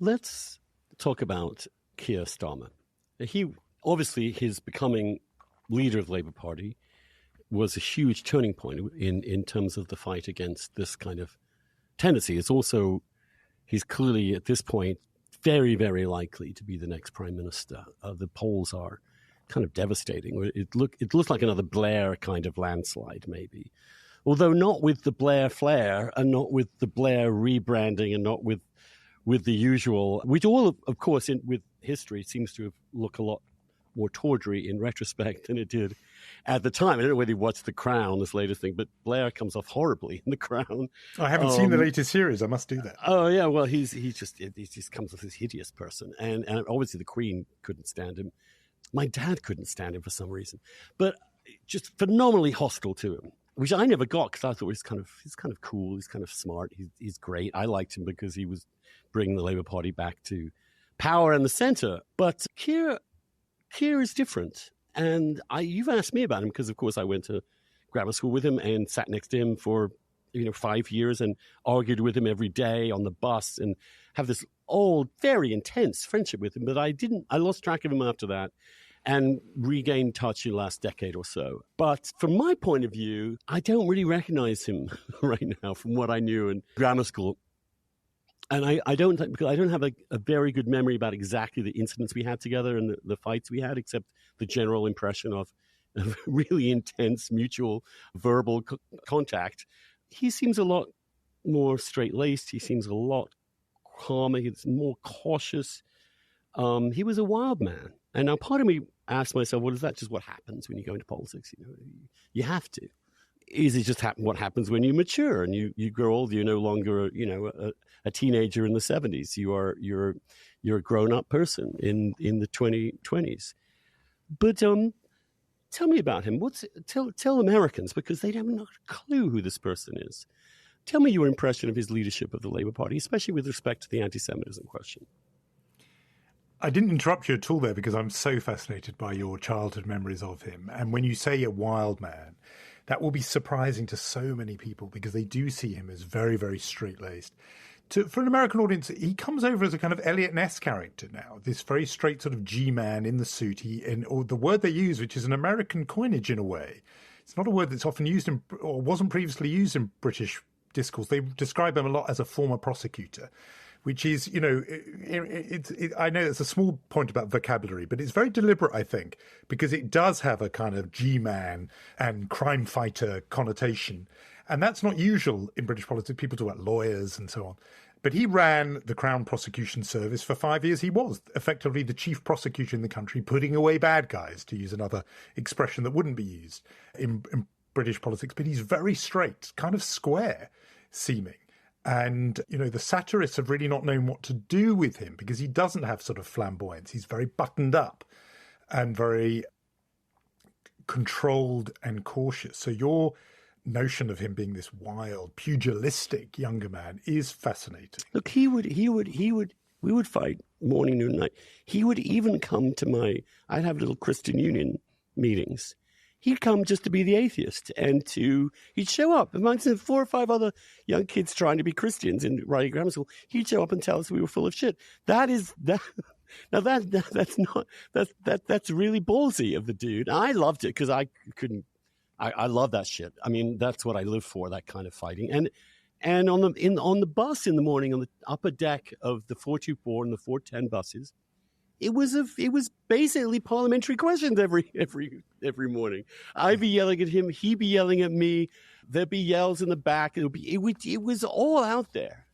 Let's talk about Keir Starmer. Obviously, his becoming leader of the Labour Party was a huge turning point in terms of the fight against this kind of tendency. He's clearly at this point very, very likely to be the next prime minister. The polls are kind of devastating. It looks like another Blair kind of landslide, maybe. Although not with the Blair flair and not with the Blair rebranding and not with the usual, which all, of course, with history seems to look a lot more tawdry in retrospect than it did at the time. I don't know whether you watched The Crown, this latest thing, but Blair comes off horribly in The Crown. I haven't seen the latest series. I must do that. Oh yeah, well he just comes off this hideous person, and obviously the Queen couldn't stand him. My dad couldn't stand him for some reason, but just phenomenally hostile to him, which I never got because I thought he's kind of cool, he's kind of smart, he's great. I liked him because he was bringing the Labour Party back to power in the centre. But Keir is different. And you've asked me about him because, of course, I went to grammar school with him and sat next to him for 5 years and argued with him every day on the bus and have this old, very intense friendship with him. But I lost track of him after that and regained touch in the last decade or so. But from my point of view, I don't really recognize him right now from what I knew in grammar school. And I don't have a very good memory about exactly the incidents we had together and the fights we had, except the general impression of really intense mutual verbal contact. He seems a lot more straight-laced. He seems a lot calmer. He's more cautious. He was a wild man. And now part of me asked myself, well, is that just what happens when you go into politics? You have to. Is it just what happens when you mature and you grow old? You're no longer, a teenager in the 70s. You're a grown-up person in the 2020s. But tell me about him. Tell Americans, because they have not a clue who this person is. Tell me your impression of his leadership of the Labour Party, especially with respect to the anti-Semitism question. I didn't interrupt you at all there because I'm so fascinated by your childhood memories of him. And when you say a wild man, that will be surprising to so many people because they do see him as very, very straight-laced. For an American audience, he comes over as a kind of Elliot Ness character now, this very straight sort of G-man in the suit. Or the word they use, which is an American coinage in a way. It's not a word that's often used or wasn't previously used in British discourse. They describe him a lot as a former prosecutor, which is, I know it's a small point about vocabulary, but it's very deliberate, I think, because it does have a kind of G-man and crime fighter connotation. And that's not usual in British politics. People talk about lawyers and so on. But he ran the Crown Prosecution Service for 5 years. He was effectively the chief prosecutor in the country, putting away bad guys, to use another expression that wouldn't be used in British politics. But he's very straight, kind of square seeming. And, the satirists have really not known what to do with him because he doesn't have sort of flamboyance. He's very buttoned up and very controlled and cautious. So your notion of him being this wild, pugilistic younger man is fascinating. Look, we would fight morning, noon, night. He would even come to I'd have little Christian Union meetings. He'd come just to be the atheist he'd show up amongst 4 or 5 other young kids trying to be Christians in Riley Grammar School. He'd show up and tell us we were full of shit. That's really ballsy of the dude. I loved it because I love that shit. I mean, that's what I live for, that kind of fighting. And on the bus in the morning, on the upper deck of the 424 and the 410 buses, it was basically parliamentary questions every morning. I'd be yelling at him, he'd be yelling at me. There'd be yells in the back. It was all out there.